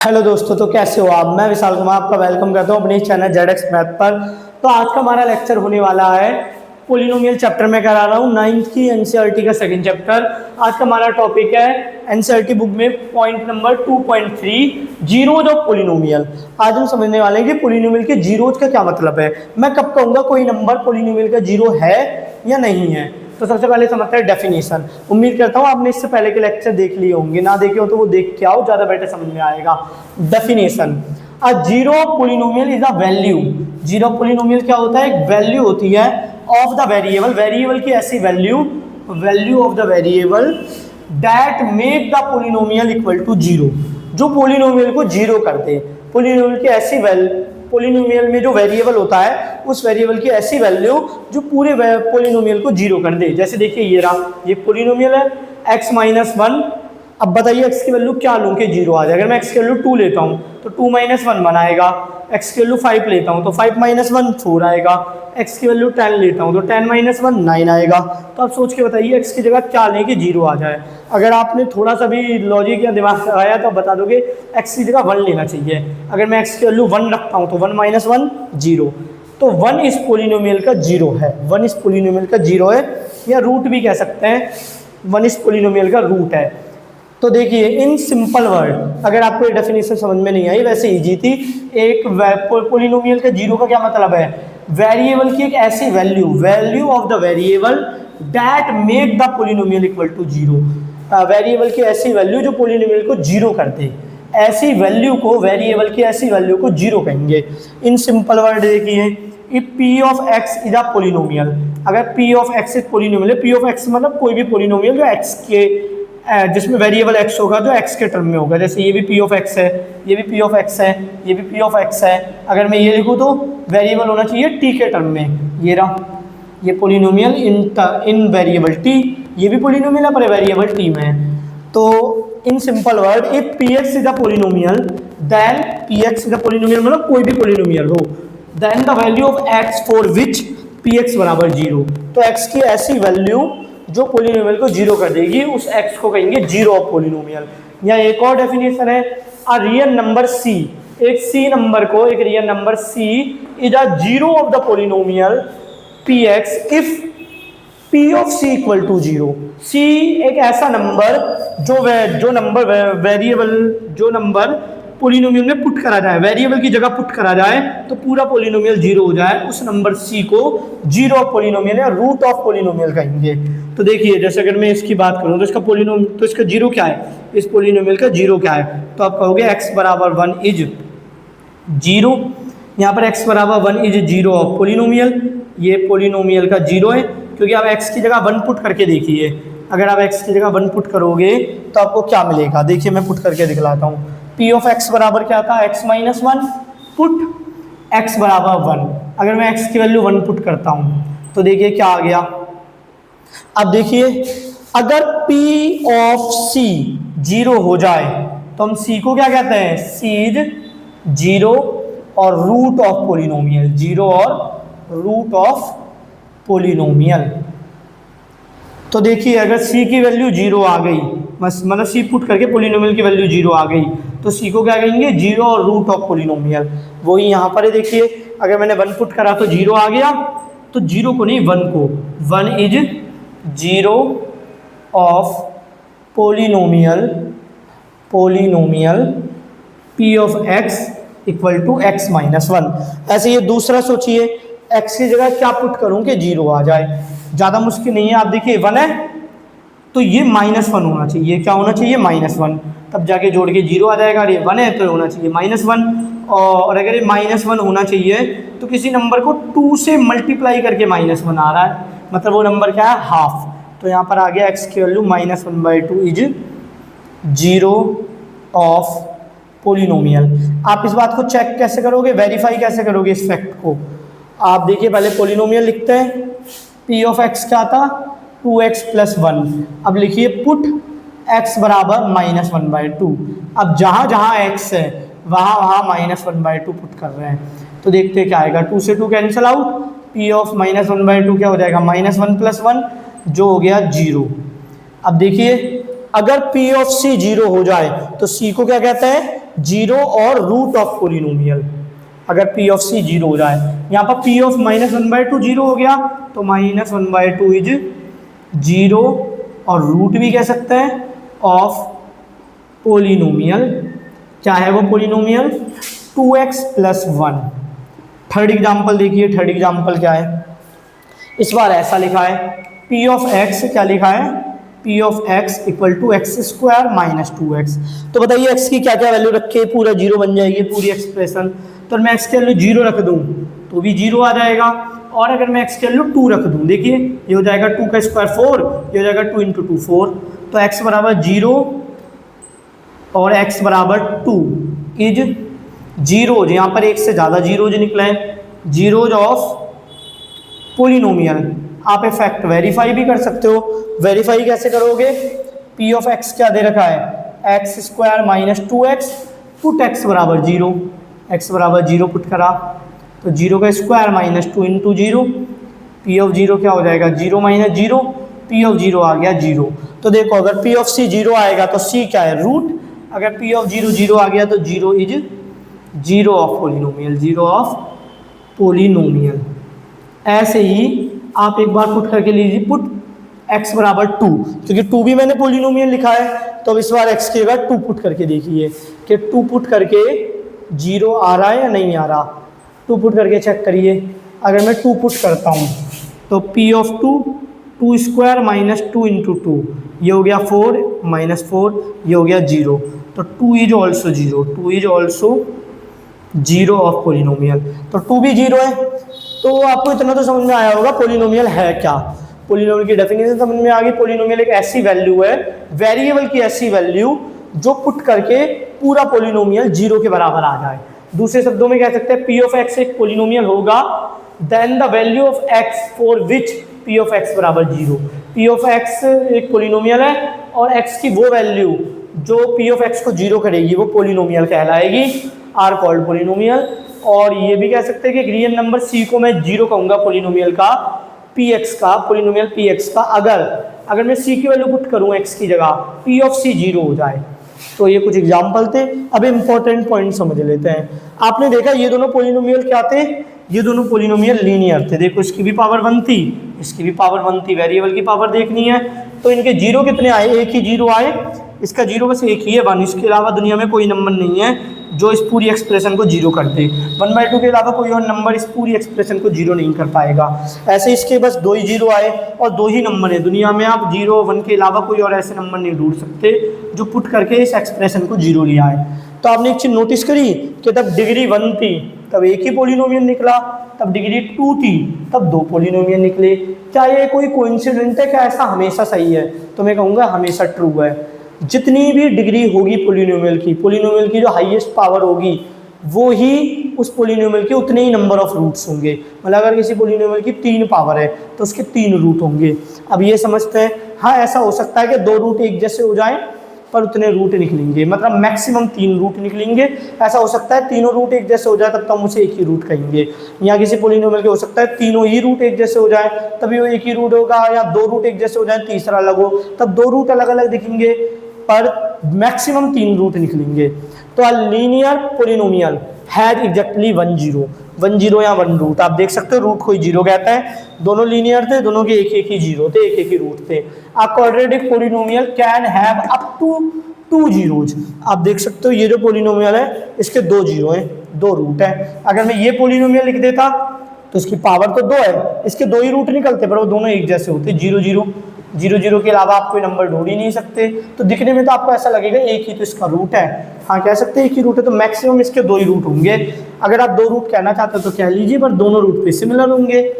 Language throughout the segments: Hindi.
हेलो दोस्तों, तो कैसे हो आप। मैं विशाल कुमार आपका वेलकम करता हूँ अपने इस चैनल जेड मैथ पर। तो आज का हमारा लेक्चर होने वाला है पोलिनोमियल चैप्टर में करा रहा हूँ 9th की एनसीईआरटी का सेकंड चैप्टर। आज का हमारा टॉपिक है एनसीईआरटी बुक में point number 2.3 zeros of polynomial. आज हम समझने वाले हैं कि पोलिनोमियल के जीरोज का क्या मतलब है। मैं कब कहूँगा कोई नंबर पोलिनोमियल का जीरो है या नहीं है। तो सबसे पहले समझते हैं डेफिनेशन। उम्मीद करता हूँ आपने इससे पहले के लेक्चर देख लिए होंगे, ना देखे हो तो वो देख के आओ, ज़्यादा बेटर समझ में आएगा। Definition, a zero polynomial is a value. Zero polynomial क्या होता है? एक वैल्यू होती है ऑफ द वेरिएबल, वेरिएबल की ऐसी value, value of the variable that make the polynomial equal to zero, जो पोलिनोमियल को जीरो कर दे। पोलिनोमियल की ऐसी पोलिनोमियल में जो वेरिएबल होता है उस वेरिएबल की ऐसी वैल्यू जो पूरे पोलिनोमियल को जीरो कर दे। जैसे देखिए ये रहा, ये पोलिनोमियल है x माइनस वन। अब बताइए x की वैल्यू क्या लूँ कि जीरो आ जाए। अगर मैं x की वैल्यू 2 लेता हूँ तो 2 माइनस वन आएगा। x की वैल्यू 5 लेता हूँ तो 5 माइनस वन 4 आएगा। x की वैल्यू 10 लेता हूँ तो 10 माइनस वन 9 आएगा। तो आप सोच के बताइए x की जगह क्या लें कि जीरो आ जाए। अगर आपने थोड़ा सा भी लॉजिक या दिमाग लगाया तो आप बता दोगे x की जगह 1 लेना चाहिए। अगर मैं x की वैल्यू 1 रखता हूँ तो 1 माइनस वन जीरो। तो 1 इस पोलिनोमियल का जीरो है, 1 इस पोलिनोमियल का जीरो है, या रूट भी कह सकते हैं, 1 इस पोलिनोमियल का रूट है। तो देखिए इन सिंपल वर्ड, अगर आपको ये डेफिनेशन समझ में नहीं आई वैसे इजी थी। एक पोलिनोमियल का जीरो का क्या मतलब है? वेरिएबल की एक ऐसी value, value of the variable that make the polynomial equal to zero. Variable की ऐसी वैल्यू जो पोलिनोमियल को जीरो कर दे, ऐसी वैल्यू को, वेरिएबल की ऐसी वैल्यू को जीरो कहेंगे। इन सिंपल वर्ड देखिए, if p of x is a polynomial, अगर p ऑफ x एक पोलिनोमियल है, p ऑफ x मतलब कोई भी पोलिनोमियल जो x के जिसमें वेरिएबल x होगा, जो x के टर्म में होगा। जैसे ये भी p ऑफ x है, ये भी p ऑफ x है, ये भी p ऑफ x है। अगर मैं ये लिखूँ तो वेरिएबल होना चाहिए t के टर्म में। ये रहा, ये पोलिनोमियल इन वेरिएबल t, ये भी पोलिनोमियल है पर वेरिएबल t में है। तो in simple word, if px is a polynomial then px is a polynomial मतलब कोई भी पोलिनोमियल हो, then the value of x for which px बराबर जीरो। तो x की ऐसी वैल्यू जो पोलिनोमियल को जीरो कर देगी, उस x को कहेंगे जीरो ऑफ पोलिनोमियल। या एक और डेफिनेशन है, अ रियल नंबर c, एक c नंबर को, एक real number c is a zero of the polynomial px if p of c equal to zero. c एक ऐसा नंबर जो नंबर वेरिएबल, जो नंबर पोलिनोमियल में पुट करा जाए, वेरिएबल की जगह पुट करा जाए तो पूरा पोलिनोमियल जीरो हो जाए, उस नंबर c को जीरो ऑफ पोलिनोमियल या रूट ऑफ पोलिनोमियल कहेंगे। तो देखिए जैसे अगर मैं इसकी बात करूं तो इसका पोलिनोमियल, तो इसका जीरो क्या है, इस पोलिनोमियल का जीरो क्या है, तो आप कहोगे x बराबर 1 इज जीरो। यहाँ पर x बराबर 1 इज जीरो ऑफ पोलिनोमियल, ये पोलिनोमियल का जीरो है क्योंकि आप x की जगह 1 पुट करके देखिए। अगर आप x की जगह 1 पुट करोगे तो आपको क्या मिलेगा, देखिए मैं पुट करके दिखलाता हूँ। p ऑफ x बराबर क्या था, x minus one, put x बराबर 1। अगर मैं x की वैल्यू 1 पुट करता हूँ तो देखिए क्या आ गया। अब देखिए अगर p ऑफ c जीरो हो जाए तो हम c को क्या कहते हैं, c इज जीरो और रूट ऑफ पोलिनोमियल, जीरो और रूट ऑफ पोलिनोमियल। तो देखिए अगर c की वैल्यू जीरो आ गई, बस मतलब c पुट करके पोलिनोमियल की वैल्यू जीरो आ गई तो c को क्या कहेंगे, जीरो और रूट ऑफ पोलिनोमियल। वही यहाँ पर है, देखिए अगर मैंने 1 पुट करा तो जीरो आ गया, तो जीरो को नहीं 1 को, 1 is zero of polynomial, polynomial p of x equal to x minus one. ऐसे ये दूसरा सोचिए, x की जगह क्या पुट करूं कि जीरो आ जाए, ज़्यादा मुश्किल नहीं है। आप देखिए 1 है तो ये माइनस वन होना चाहिए, क्या होना चाहिए, माइनस वन, तब जाके जोड़ के जीरो आ जाएगा। और ये 1 है तो होना चाहिए माइनस वन, और अगर ये माइनस वन होना चाहिए तो किसी नंबर को 2 से मल्टीप्लाई करके माइनस वन आ रहा है, मतलब वो नंबर क्या है, हाफ। तो यहाँ पर आ गया x की value minus one by two is zero of polynomial. आप इस बात को चेक कैसे करोगे, वेरीफाई कैसे करोगे इस फैक्ट को। आप देखिए पहले पोलिनोमियल लिखते हैं, p ऑफ x क्या था, 2x प्लस वन। अब लिखिए पुट x बराबर माइनस वन बाई टू। अब जहाँ जहाँ x है वहाँ वहाँ minus one by two put कर रहे हैं, तो देखते क्या आएगा, 2 से 2 cancel out, p of minus one by two क्या हो जाएगा, माइनस वन प्लस वन जो हो गया जीरो। अब देखिए अगर पी ऑफ सी जीरो हो जाए तो सी को क्या कहते हैं, जीरो और रूट ऑफ पोलिनोमियल। अगर पी ऑफ सी जीरो हो जाए, यहाँ पर पी ऑफ -1/2 जीरो हो गया, तो -1/2 इज जीरो और रूट भी कह सकते हैं ऑफ पोलिनोमियल। क्या है वो पोलिनोमियल, 2x + 1। थर्ड एग्जाम्पल देखिए, थर्ड एग्जाम्पल क्या है, इस बार ऐसा लिखा है p ऑफ x, क्या लिखा है, p of x = x² - 2x। तो बताइए x की क्या क्या वैल्यू रखे, पूरा जीरो बन जाएगी पूरी एक्सप्रेशन। तो मैं x के वैल्यू जीरो रख दूं तो भी जीरो आ जाएगा, और अगर मैं x के वैल्यू 2 रख दूं, देखिए ये हो जाएगा 2 का स्क्वायर 4, ये हो जाएगा 2 × 2 4। तो x बराबर 0 और x बराबर 2 इज जीरोज, यहाँ पर एक से ज़्यादा जीरोज निकले हैं, जीरोज ऑफ पोलिनोमियल। आप ये फैक्ट वेरीफाई भी कर सकते हो। वेरीफाई कैसे करोगे, p ऑफ x क्या दे रखा है, x² - 2x, पुट x बराबर 0, x बराबर 0 पुट करा तो 0 का स्क्वायर -2 × 0, p ऑफ 0 क्या हो जाएगा, 0 - 0, p ऑफ 0 आ गया 0। तो देखो अगर p ऑफ c 0 आएगा तो c क्या है, रूट। अगर p ऑफ 0 0 आ गया तो 0 is zero of polynomial, zero of polynomial. ऐसे ही आप एक बार पुट करके लीजिए, पुट x बराबर 2, क्योंकि 2 भी मैंने पोलिनोमियल लिखा है, तो अब इस बार x की जगह 2 पुट करके देखिए कि 2 पुट करके 0 आ रहा है या नहीं आ रहा। 2 पुट करके चेक करिए। अगर मैं 2 पुट करता हूँ तो p ऑफ 2, 2² - 2 × 2, ये हो गया 4 - 4, ये हो गया 0। तो 2 is also 0, 2 is also zero of polynomial. तो 2 भी जीरो है। तो आपको इतना तो समझ में आया होगा पोलिनोमियल है क्या। पोलिनोमियल की डेफिनेशन समझ में आ गई। पोलिनोमियल एक ऐसी वैल्यू है, वेरिएबल की ऐसी वैल्यू जो पुट करके पूरा पोलिनोमियल जीरो के बराबर आ जाए। दूसरे शब्दों में कह सकते हैं p ऑफ x एक पोलिनोमियल होगा, then the value of x for which p of x बराबर 0। p ऑफ x एक पोलिनोमियल है और x की वो वैल्यू जो p ऑफ x को 0 करेगी वो पोलिनोमियल कहलाएगी, आर कॉल्ड पोलिनोमियल। और ये भी कह सकते हैं कि रियल नंबर c को मैं 0 कहूँगा पोलिनोमियल का, px का, पोलिनोमियल px का, अगर मैं c की वैल्यू पुट करूँ x की जगह, p ऑफ c 0 हो जाए। तो ये कुछ एग्जाम्पल थे। अब इंपॉर्टेंट पॉइंट समझ लेते हैं। आपने देखा ये दोनों पोलिनोमियल क्या थे, ये दोनों पोलिनोमियल लीनियर थे। देखो इसकी भी पावर 1 थी, इसकी भी पावर 1 थी। वेरिएबल की पावर देखनी है तो इनके जीरो कितने आए, एक ही जीरो आए। इसका जीरो बस एक ही है 1, इसके अलावा दुनिया में कोई नंबर नहीं है जो इस पूरी एक्सप्रेशन को जीरो कर दे। 1/2 के अलावा कोई और नंबर इस पूरी एक्सप्रेशन को जीरो नहीं कर पाएगा। ऐसे इसके बस 2 ही जीरो आए और 2 ही नंबर है दुनिया में। आप 0 1 के अलावा कोई और ऐसे नंबर नहीं ढूंढ सकते जो पुट करके इस एक्सप्रेशन को जीरो लिया है। तो आपने एक चीज़ नोटिस करी कि तब डिग्री 1 थी तब एक ही पोलिनोमियल निकला, तब डिग्री 2 थी तब 2 पोलिनोमियल निकले। क्या ये कोई कोइंसिडेंट है, क्या ऐसा हमेशा सही है? तो मैं कहूँगा हमेशा ट्रू है। जितनी भी डिग्री होगी पोलिनोमियल की जो हाईएस्ट पावर होगी वो ही उस पोलिनोमियल के उतने ही नंबर ऑफ रूट्स होंगे। मतलब अगर किसी पोलिनोमियल की 3 पावर है तो उसके 3 रूट होंगे। अब ये समझते हैं, हाँ ऐसा हो सकता है कि 2 रूट एक जैसे हो जाएं पर उतने रूट निकलेंगे, मतलब मैक्सिमम 3 रूट निकलेंगे। ऐसा हो सकता है तीनों रूट एक जैसे हो जाए तब तो हम उसे एक ही रूट कहेंगे। या किसी पोलिनोमियल के हो सकता है तीनों ही रूट एक जैसे हो जाए तभी वो एक ही रूट होगा, या 2 रूट एक जैसे हो जाए तीसरा अलग हो तब 2 रूट अलग अलग दिखेंगे पर मैक्सिमम 3 रूट निकलेंगे। तो लीनियर पोलिनोमियल हैड एग्जैक्टली 1 0 या 1 रूट। आप देख सकते हो रूट कोई जीरो कहता है, दोनों लीनियर थे, दोनों के एक एक ही जीरो थे, एक एक ही रूट थे। A quadratic polynomial can have up to 2 zeros. आप देख सकते हो ये जो पोलिनोमियल है इसके 2 जीरो हैं, 2 रूट है। अगर मैं ये पोलिनोमियल लिख देता तो इसकी पावर तो 2 है, इसके 2 ही रूट निकलते पर वो दोनों एक जैसे होते, 0 0 0 0 के अलावा आप कोई नंबर ढूंढ ही नहीं सकते। तो दिखने में तो आपको ऐसा लगेगा एक ही तो इसका रूट है, हाँ कह सकते हैं एक ही रूट है, तो मैक्सिमम इसके 2 ही रूट होंगे। अगर आप 2 रूट कहना चाहते हो तो कह लीजिए, पर दोनों रूट पे सिमिलर होंगे।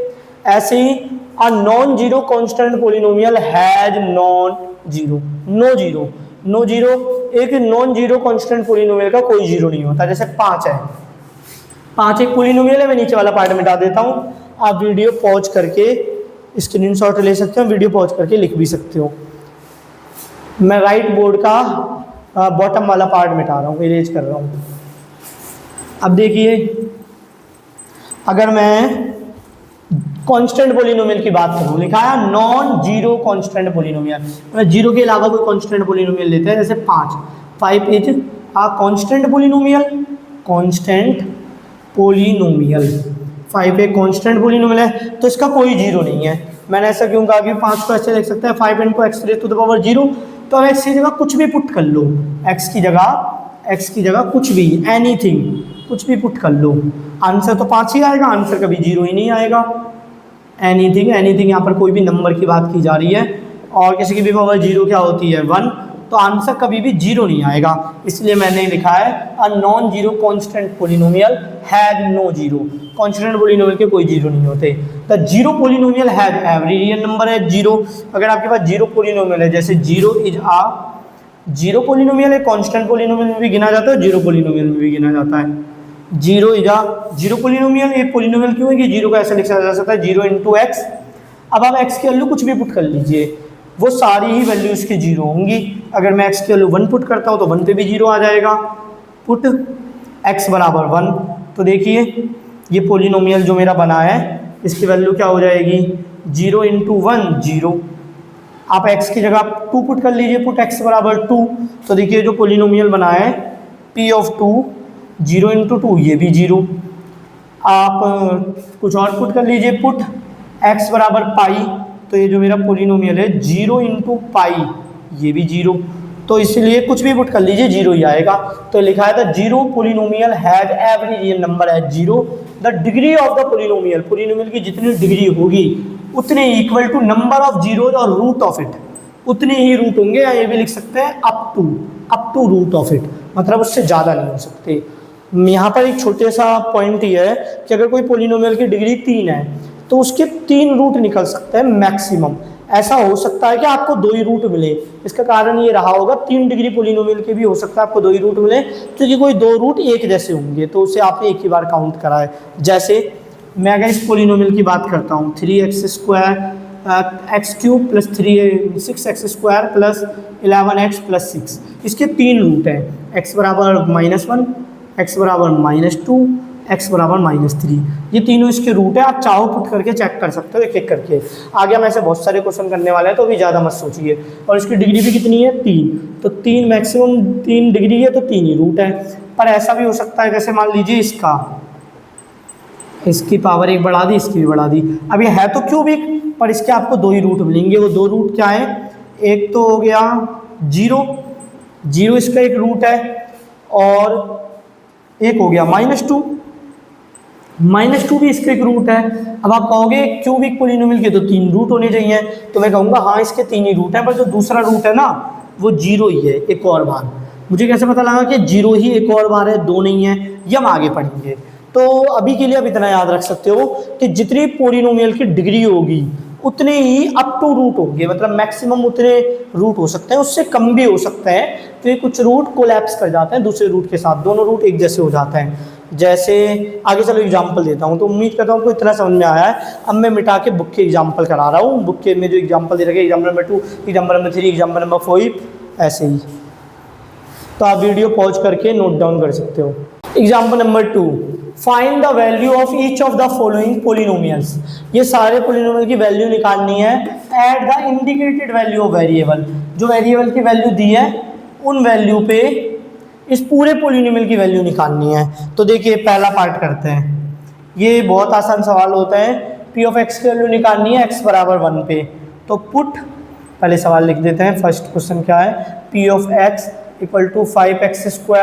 ऐसे ही a non zero constant polynomial has no zero. एक नॉन जीरो कांस्टेंट पोलिनोमियल का कोई जीरो नहीं होता। जैसे 5 है, 5 एक पोलिनोमियल है। मैं नीचे वाला पार्ट मिटा देता हूँ, आप वीडियो पॉज करके स्क्रीनशॉट ले सकते हो, वीडियो पॉज करके लिख भी सकते हो। मैं राइट बोर्ड का बॉटम वाला पार्ट मिटा रहा हूँ, इरेज कर रहा हूँ। अब देखिए अगर मैं कांस्टेंट पोलिनोमियल की बात करूं, लिखा है नॉन जीरो कांस्टेंट पोलिनोमियल, मतलब जीरो के अलावा कोई कांस्टेंट पोलिनोमियल लेते हैं, जैसे 5 is a constant polynomial, constant polynomial, 5 एक कांस्टेंट पोलिनोमियल है, तो इसका कोई जीरो नहीं है। मैंने ऐसा क्यों कहा कि 5 को ऐसे लिख सकते हैं 5 into x raise to the power 0, तो अब एक्स की जगह कुछ भी पुट कर लो, एक्स की जगह कुछ भी, एनीथिंग, कुछ भी पुट कर लो, आंसर तो 5 ही आएगा, आंसर कभी जीरो ही नहीं आएगा। एनीथिंग यहाँ पर कोई भी नंबर की बात की जा रही है, और किसी की भी पावर 0 क्या होती है 1, तो आंसर कभी भी जीरो नहीं आएगा, इसलिए मैंने लिखा है a non zero constant polynomial has no zero, constant polynomial के कोई जीरो नहीं होते। The zero polynomial has every real number है जीरो, अगर आपके पास जीरो पोलिनोमियल है, जैसे zero is a zero polynomial है, कांस्टेंट पोलिनोमियल में भी गिना जाता है, जीरो पोलिनोमियल में भी गिना जाता है। Zero is a zero polynomial, ये पोलिनोमियल क्यों है कि जीरो को ऐसे लिखा जा सकता है 0 इंटू एक्स। अब आप एक्स की वैल्यू कुछ भी पुट कर लीजिए, वो सारी ही वैल्यू इसकी जीरो होंगी। अगर मैं एक्स की वैल्यू 1 पुट करता हूँ तो 1 पे भी जीरो आ जाएगा, पुट एक्स बराबर 1, तो देखिए ये पोलिनोमियल जो मेरा बना है इसकी वैल्यू क्या हो जाएगी 0 इंटू 1 0। आप एक्स की जगह 2 पुट कर लीजिए, पुट एक्स बराबर 2, तो देखिए जो पोलिनोमियल बना है पी ऑफ 2 0 इंटू 2 ये भी 0। आप कुछ और पुट कर लीजिए, पुट एक्स बराबर पाई, तो ये जो मेरा पोलिनोमियल है 0 इंटू पाई ये भी 0, तो इसलिए कुछ भी पुट कर लीजिए जीरो ही आएगा। तो लिखा है the zero polynomial has every real number है zero, the degree of the polynomial, polynomial की जितनी डिग्री होगी उतने equal to number of zeros और रूट ऑफ इट, उतने ही रूट होंगे, या ये भी लिख सकते हैं up to root of it, मतलब उससे ज़्यादा नहीं हो सकते। यहाँ पर एक छोटे सा पॉइंट ये है कि अगर कोई पोलिनोमियल की डिग्री 3 है तो उसके 3 रूट निकल सकते हैं मैक्सिमम। ऐसा हो सकता है कि आपको 2 ही रूट मिले, इसका कारण ये रहा होगा 3 डिग्री पोलिनोमियल के भी हो सकता है आपको 2 ही रूट मिले, क्योंकि कोई 2 रूट एक जैसे होंगे तो उसे आपने एक ही बार काउंट करा है। जैसे मैं अगर इस पोलिनोमियल की बात करता हूँ 3x² x cube plus 6x² plus 11x plus 6, इसके 3 रूट हैं, x बराबर -1, x बराबर -2, x बराबर -3, ये तीनों इसके रूट है। आप चाहो पुट करके चेक कर सकते हो एक एक करके। आगे हम ऐसे बहुत सारे क्वेश्चन करने वाले हैं तो अभी ज़्यादा मत सोचिए। और इसकी डिग्री भी कितनी है 3, तो 3 मैक्सिमम 3 डिग्री है तो 3 ही रूट है। पर ऐसा भी हो सकता है जैसे मान लीजिए इसकी पावर 1 बढ़ा दी, इसकी भी बढ़ा दी, अब ये है तो क्यूबिक पर इसके आपको 2 ही रूट मिलेंगे। वो 2 रूट क्या है, एक तो हो गया 0 इसका एक रूट है, और एक हो गया -2 भी इसका एक रूट है। अब आप कहोगे क्यूबिक पोलिनोमियल के तो 3 रूट होने चाहिए, तो मैं कहूँगा हाँ इसके 3 ही रूट हैं, पर जो दूसरा रूट है ना वो 0 ही है एक और बार। मुझे कैसे पता लगा कि 0 ही एक और बार है, 2 नहीं है, ये हम आगे पढ़ेंगे। तो अभी के लिए आप इतना याद रख सकते हो कि जितनी पोलिनोमियल की डिग्री होगी उतने ही अप टू रूट होंगे, मतलब मैक्सिमम उतने रूट हो सकते हैं, उससे कम भी हो सकते हैं, तो ये कुछ रूट कोलैप्स कर जाते हैं दूसरे रूट के साथ, दोनों रूट एक जैसे हो जाते हैं। जैसे आगे चलो एग्जांपल देता हूँ, तो उम्मीद करता हूँ आपको इतना समझ में आया है। अब मैं मिटा के बुक के एग्जांपल करा रहा हूँ, बुक के में जो एग्जांपल दे रखे example number 2, example number 3, example number 4, ऐसे ही। तो आप वीडियो पॉज करके नोट डाउन कर सकते हो। Example number 2, find the value of each of the following polynomials. ये सारे पोलिनोमियल की वैल्यू निकालनी है at the indicated value of variable, जो वेरिएबल की वैल्यू दी है उन वैल्यू पे इस पूरे पोलिनोमियल की वैल्यू निकालनी है। तो देखिए पहला पार्ट करते हैं, ये बहुत आसान सवाल होता है। पी ऑफ एक्स की वैल्यू निकालनी है x बराबर 1 पे, तो पुट, पहले सवाल लिख देते हैं। फर्स्ट क्वेश्चन क्या है, P of x equal to 5x²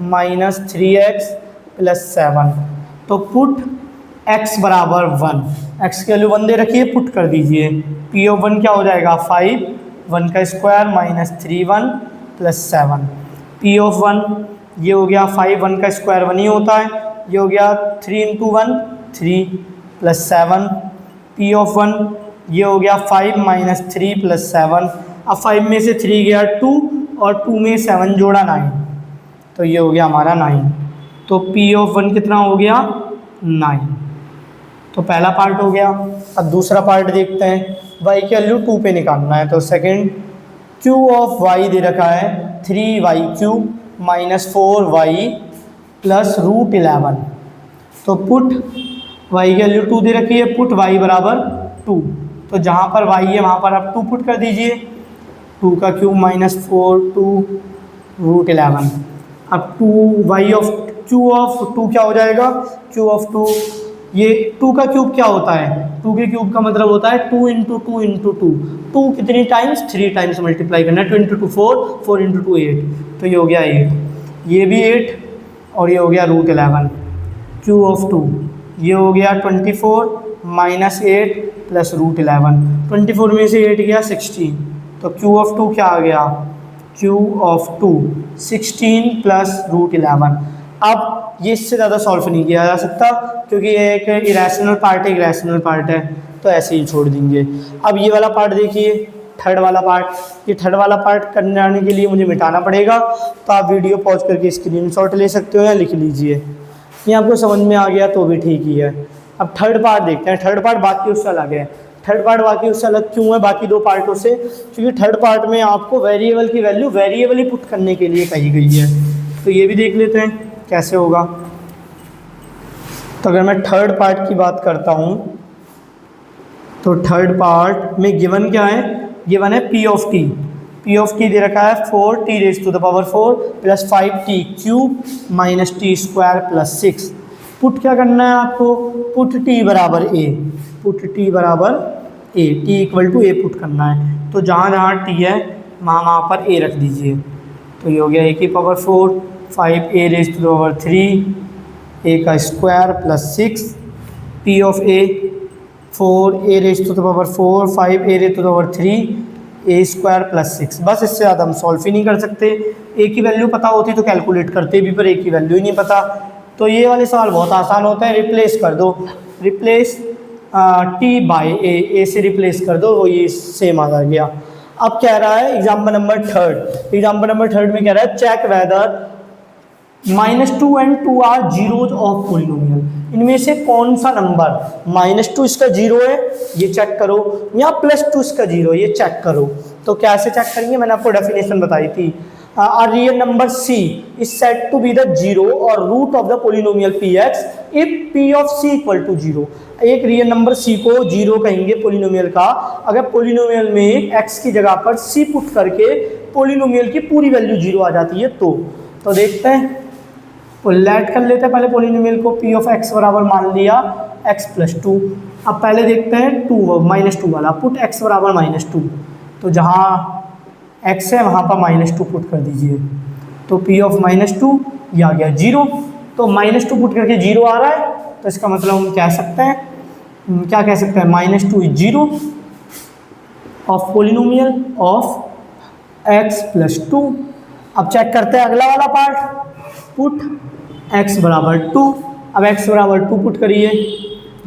minus 3x plus 7, तो पुट x बराबर 1, x की वैल्यू 1 दे रखी है, पुट कर दीजिए। पी ऑफ 1 क्या हो जाएगा 5, 1 का square minus 3 1 plus 7। P of 1 ये हो गया 5, 1 का स्क्वायर 1 ही होता है, ये हो गया 3 इंटू 1 3 प्लस 7। पी ऑफ 1 ये हो गया 5 माइनस 3 प्लस 7। अब 5 में से 3 गया 2 और 2 में 7 जोड़ा 9, तो ये हो गया हमारा 9। तो पी ऑफ 1 कितना हो गया 9, तो पहला पार्ट हो गया। अब दूसरा पार्ट देखते हैं, y की वैल्यू 2 पे निकालना है, तो सेकंड q ऑफ y दे रखा है 3y³ माइनस 4y प्लस √11, तो पुट वाई की वैल्यू 2 दे रखी है, पुट वाई बराबर 2। तो जहाँ पर वाई है वहाँ पर आप 2 पुट कर दीजिए, 2 का क्यूब माइनस 4 2 रूट 11। अब 2 वाई ऑफ क्यू ऑफ 2 क्या हो जाएगा, क्यू ऑफ 2, ये 2 का क्यूब क्या होता है, 2 के क्यूब का मतलब होता है 2 इंटू 2 इंटू 2। 2 कितनी टाइम्स, 3 टाइम्स मल्टीप्लाई करना है, 2 इंटू 2 4, 4 इंटू 2 8, तो ये हो गया 8, ये भी 8 और ये हो गया रूट 11। क्यू ऑफ 2 ये हो गया 24 माइनस 8 प्लस रूट 11, 24 में से 8 गया 16, तो क्यू ऑफ 2 क्या आ गया, क्यू ऑफ 2 16 प्लस रूट 11। अब ये इससे ज़्यादा सॉल्व नहीं किया जा सकता क्योंकि ये एक इरेशनल पार्ट है, इरेशनल पार्ट है, तो ऐसे ही छोड़ देंगे। अब ये वाला पार्ट देखिए, थर्ड वाला पार्ट, ये थर्ड वाला पार्ट करने आने के लिए मुझे मिटाना पड़ेगा, तो आप वीडियो पॉज करके स्क्रीनशॉट ले सकते हो या लिख लीजिए, ये आपको समझ में आ गया तो भी ठीक ही है। अब थर्ड पार्ट देखते हैं, थर्ड पार्ट बाकी उससे अलग है। थर्ड पार्ट बाकी उससे अलग क्यों है बाकी दो पार्टों से, क्योंकि थर्ड पार्ट में आपको वेरिएबल की वैल्यू वेरिएबल ही पुट करने के लिए कही गई है। तो ये भी देख लेते हैं कैसे होगा। तो अगर मैं थर्ड पार्ट की बात करता हूँ तो थर्ड पार्ट में गिवन क्या है, गिवन है P of T, P of T दे रखा है 4t raise to the power 4 plus 5t cube minus T square plus 6। Put क्या करना है आपको, पुट t बराबर a, पुट t बराबर a, t equal to a put करना है। तो जहाँ जहाँ t है वहाँ पर a रख दीजिए, तो ये हो गया a की power 4 5a raise to the power 3 a का square plus 6 p of a 4a raise to the power 4 5a raise to the power 3 a square plus 6। बस इससे ज़्यादा हम सॉल्व ही नहीं कर सकते। a की वैल्यू पता होती तो कैलकुलेट करते भी, पर a की वैल्यू ही नहीं पता। तो ये वाले सवाल बहुत आसान होते हैं, रिप्लेस कर दो, रिप्लेस t बाई a से रिप्लेस कर दो, वो ये सेम आ गया। अब कह रहा है example number third, example number third में कह रहा है check whether -2 and 2 are zeros of polynomial, इनमें से कौन सा नंबर, -2 इसका जीरो है ये चेक करो, या +2 इसका जीरो ये चेक करो। तो कैसे चेक करेंगे, मैंने आपको डेफिनेशन बताई थी। A real number c is said to be the zero or root of the polynomial px if p of c equal to 0। एक रियल नंबर c को जीरो कहेंगे पोलिनोमियल का, अगर पोलिनोमियल में x की जगह पर c पुट करके पोलिनोमियल की पूरी वैल्यू जीरो आ जाती है। तो देखते हैं, लेट कर लेते हैं पहले पोलिनोमियल को, p ऑफ x बराबर मान लिया x प्लस 2। अब पहले देखते हैं -2 वाला, पुट x बराबर -2, तो जहाँ x है वहाँ पर -2 पुट कर दीजिए, तो p ऑफ -2 ये आ गया 0। तो -2 पुट करके 0 आ रहा है, तो इसका मतलब हम कह सकते हैं, क्या कह सकते हैं, -2 is 0 of polynomial of x plus 2। अब चेक करते हैं अगला वाला पार्ट, पुट x बराबर 2। अब x बराबर 2 पुट करिए,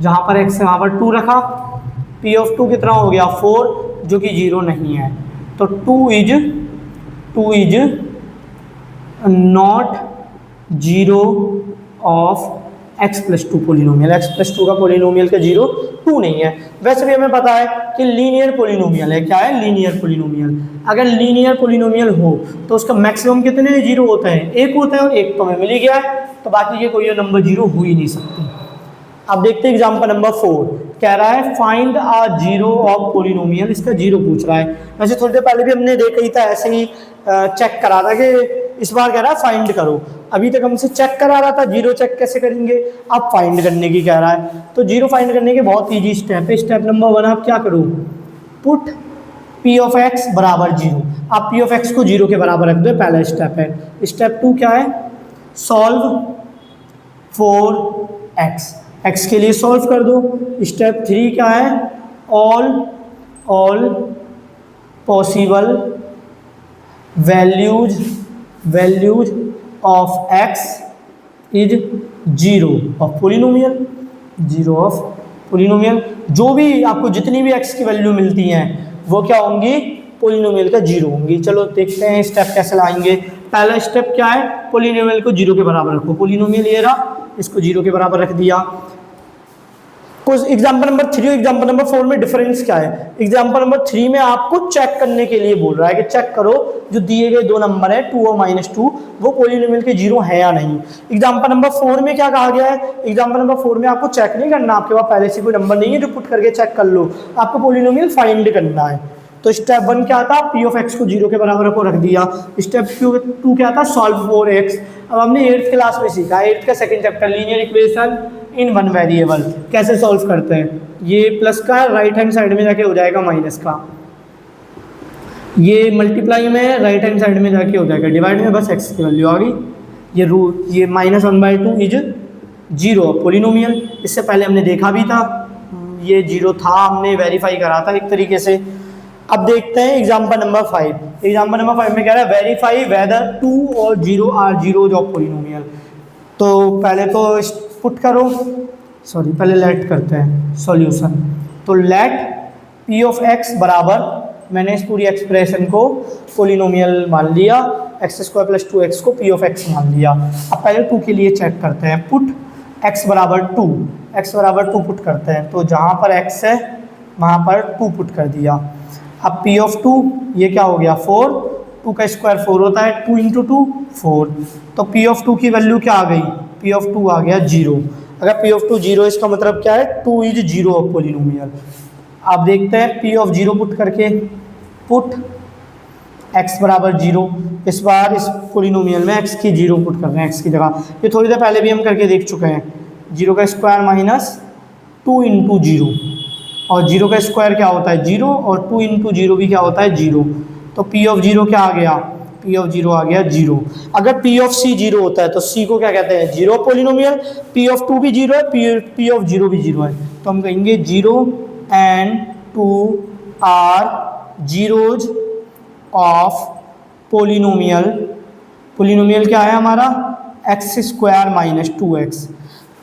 जहाँ पर x है वहाँ पर 2 रखा, p ऑफ 2 कितना हो गया 4, जो कि 0 नहीं है। तो 2 is not 0 of x plus 2 polynomial, x plus 2 का पोलिनोमियल का 0 2 नहीं है। वैसे भी हमें पता है कि लीनियर पोलिनोमियल है, क्या है, लीनियर पोलिनोमियल। अगर लीनियर पोलिनोमियल हो तो उसका मैक्सिमम कितने 0 होता है, 1 होता है, और 1 तो हमें मिल ही गया है, तो बाकी के कोई नंबर 0 हो ही नहीं सकते। अब देखते हैं एग्जाम्पल नंबर 4, कह रहा है find a zero of polynomial, इसका 0 पूछ रहा है। वैसे थोड़ी देर पहले भी हमने देखा ही था, ऐसे ही चेक करा था कि इस बार कह रहा है फाइंड करो। अभी तक हमसे चेक करा रहा था, 0 चेक कैसे करेंगे, अब फाइंड करने की कह रहा है। तो 0 फाइंड करने के बहुत ईजी स्टेप है। स्टेप नंबर 1 आप क्या करो, पुट p ऑफ x बराबर 0। आप p ऑफ x को 0 के बराबर रख दो, पहला स्टेप है। स्टेप 2 क्या है, सॉल्व फॉर x के लिए सॉल्व कर दो। स्टेप 3 क्या है, all possible values of x is 0 of polynomial, 0 of polynomial. जो भी आपको जितनी भी x की वैल्यू मिलती हैं वो क्या होंगी, पोलिनोमियल का 0 होंगी। चलो देखते हैं स्टेप कैसे लाएंगे। पहला स्टेप क्या है, पोलिनोमियल को 0 के बराबर रखो। पोलिनोमियल ये रहा, इसको 0 के बराबर रख दिया। कुछ एग्जाम्पल नंबर 3 और एग्जाम्पल नंबर 4 में डिफरेंस क्या है। एग्जाम्पल नंबर 3 में आपको चेक करने के लिए बोल रहा है कि चेक करो जो दिए गए दो नंबर है 2 और -2 वो पॉलिनोमियल के जीरो है या नहीं। एग्जाम्पल नंबर 4 में क्या कहा गया है, एग्जाम्पल नंबर 4 में आपको चेक नहीं करना, आपके पास पहले से कोई नंबर नहीं है जो पुट करके चेक कर लो, आपको पॉलिनोमियल फाइंड करना है। तो स्टेप 1 क्या था, पी ऑफ एक्स को जीरो के बराबर को रख दिया। स्टेप 2 क्या था, सॉल्व फॉर एक्स। अब हमने 8th क्लास में सीखा, 8th का second chapter linear equation in one variable कैसे सॉल्व करते हैं। ये प्लस का राइट हैंड साइड में जाके हो जाएगा माइनस का, ये मल्टीप्लाई में राइट हैंड साइड में जाके हो जाएगा डिवाइड में, बस एक्स की वैल्यू आ गई। ये रूट ये -1/2 इज जीरो पॉलिनोमियल, इससे पहले हमने देखा भी था, ये जीरो था, हमने वेरीफाई करा था एक तरीके से। अब देखते हैं एग्जाम्पल नंबर 5। एग्जाम्पल नंबर 5 में कह रहा है वेरीफाई वेदर 2 और 0 आर जीरोज ऑफ पॉलिनोमियल। तो पहले तो पुट करो, सॉरी पहले लेट करते हैं सॉल्यूशन। तो लेट पी ऑफ एक्स बराबर, मैंने इस पूरी एक्सप्रेशन को पॉलिनोमियल मान लिया, x² + 2x को पी ऑफ एक्स मान लिया। अब पहले 2 के लिए चेक करते हैं, पुट x बराबर 2, x बराबर 2 पुट करते हैं। तो जहाँ पर x है वहाँ पर 2 पुट कर दिया। अब पी ऑफ 2 ये क्या हो गया 4, 2 का स्क्वायर 4 होता है, 2 × 2 4। तो पी ऑफ 2 की वैल्यू क्या आ गई, पी ऑफ 2 आ गया 0। अगर पी ऑफ 2 0 इसका मतलब क्या है 2 इज 0 ऑफ पॉलिनोमियल। आप देखते हैं पी ऑफ 0 पुट करके, पुट x बराबर 0। इस बार इस पॉलिनोमियल में x की 0 पुट कर रहे हैं, x की जगह। ये थोड़ी देर पहले भी हम करके देख चुके हैं, 0 का स्क्वायर माइनस 2 × 0, और 0 का स्क्वायर क्या होता है 0, और 2 × 0 भी क्या होता है 0। तो P ऑफ 0 क्या आ गया, P ऑफ 0 आ गया 0। अगर P ऑफ C 0 होता है तो C को क्या कहते हैं 0 पॉलिनोमियल, P ऑफ 2 भी 0 है, P ऑफ 0 भी 0 है। तो हम कहेंगे 0 and 2 are zeros of polynomial. Polynomial क्या है हमारा x² - 2x।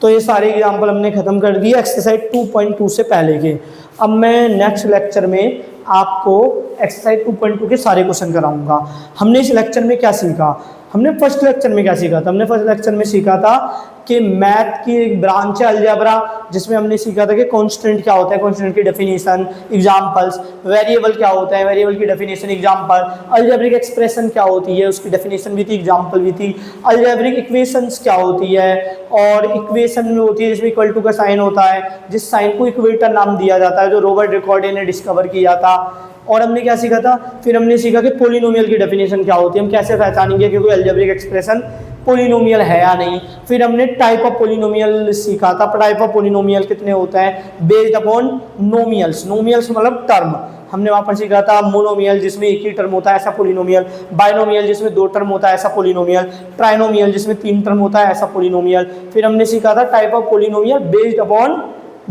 तो ये सारे एग्जाम्पल हमने ख़त्म कर दिए एक्सरसाइज 2.2 से पहले के। अब मैं नेक्स्ट लेक्चर में आपको एक्सरसाइज 2.2 के सारे क्वेश्चन कराऊंगा। हमने इस लेक्चर में क्या सीखा, हमने फर्स्ट लेक्चर में क्या सीखा था, हमने फर्स्ट लेक्चर में सीखा था कि मैथ की एक ब्रांच है अलजेब्रा, जिसमें हमने सीखा था कि कांस्टेंट क्या होता है, कांस्टेंट की डेफिनेशन, एग्जांपल्स, वेरिएबल क्या होता है, वेरिएबल की डेफिनेशन, एग्जांपल, अलजेब्रिक एक्सप्रेशन क्या होती है उसकी डेफिनेशन भी थी, एग्जांपल भी थी, अलजेब्रिक इक्वेशंस क्या होती है, और इक्वेशन में होती है जिसमें इक्वल टू का साइन होता है, जिस साइन को इक्वेटर नाम दिया जाता है, जो रॉबर्ट रिकॉर्डे ने डिस्कवर किया था। और हमने क्या सीखा था, फिर हमने सीखा कि पॉलिनोमियल की डेफिनेशन क्या होती है, हम कैसे पहचानेंगे कि कोई अलजेब्रिक एक्सप्रेशन पॉलिनोमियल है या नहीं। फिर हमने टाइप ऑफ पॉलिनोमियल सीखा था, टाइप ऑफ पॉलिनोमियल कितने होता है बेस्ड अपॉन नोमियल्स, नोमियल्स मतलब टर्म। हमने वहाँ पर सीखा था मोनोमियल जिसमें एक ही टर्म होता है ऐसा पॉलिनोमियल, बाइनोमियल जिसमें 2 टर्म होता है ऐसा पॉलिनोमियल, ट्राइनोमियल जिसमें 3 टर्म होता है ऐसा पॉलिनोमियल। फिर हमने सीखा था type of polynomial based upon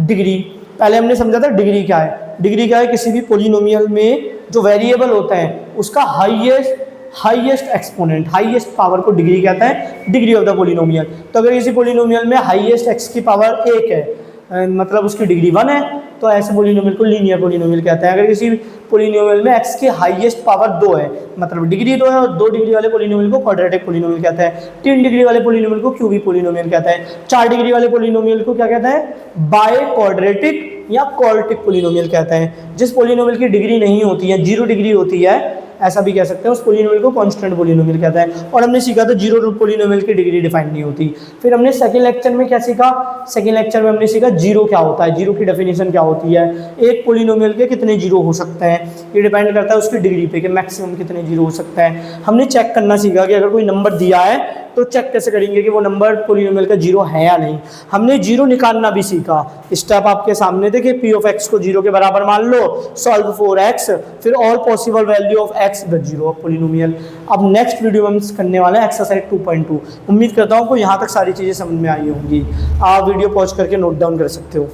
degree. पहले हमने समझा था डिग्री क्या है, डिग्री क्या है किसी भी पॉलिनोमियल में जो वेरिएबल होता है उसका हाईएस्ट एक्सपोनेंट, हाईएस्ट पावर को डिग्री कहते हैं, डिग्री ऑफ द पॉलिनोमियल। तो अगर किसी पॉलिनोमियल में हाईएस्ट एक्स की पावर 1 है मतलब उसकी डिग्री 1 है, तो ऐसे पॉलिनोमियल को लीनियर पॉलिनोमियल कहते हैं। अगर किसी पॉलिनोमियल में x की हाईएस्ट पावर 2 है मतलब डिग्री 2 है, और 2 डिग्री वाले पॉलिनोमियल को क्वाड्रेटिक पॉलिनोमियल कहते हैं, 3 डिग्री वाले पॉलिनोमियल को क्यूबिक पॉलिनोमियल कहते हैं, 4 डिग्री वाले पॉलिनोमियल को क्या कहते हैं बाय क्वाड्रेटिक या क्वाड्रेटिक पॉलिनोमियल कहते हैं। जिस पॉलिनोमियल की डिग्री नहीं होती है, 0 डिग्री होती है, ऐसा भी कह सकते हैं, उस पॉलिनोमियल को कांस्टेंट पॉलिनोमियल कहते हैं। और हमने सीखा था 0 रूट पॉलिनोमियल की डिग्री डिफाइन नहीं होती। फिर हमने सेकंड लेक्चर में क्या सीखा, सेकंड लेक्चर में हमने सीखा 0 क्या होता है, 0 की डेफिनेशन क्या होती है, एक पॉलिनोमियल के कितने 0 हो सकते हैं, ये डिपेंड करता है उसकी डिग्री पे कि मैक्सिमम कितने 0 हो सकते हैं। हमने चेक करना सीखा कि अगर कोई नंबर दिया है तो चेक कैसे करेंगे कि वो नंबर पॉलिनोमियल का 0 है या नहीं। हमने 0 निकालना भी सीखा, स्टेप आपके सामने थे कि पी ऑफ एक्स को 0 के बराबर मान लो, सॉल्व फॉर एक्स, फिर all possible value of x the 0 of polynomial. अब नेक्स्ट वीडियो में हम करने वाले हैं एक्सरसाइज 2.2। उम्मीद करता हूँ आपको यहाँ तक सारी चीज़ें समझ में आई होंगी। आप वीडियो पॉज करके नोट डाउन कर सकते हो।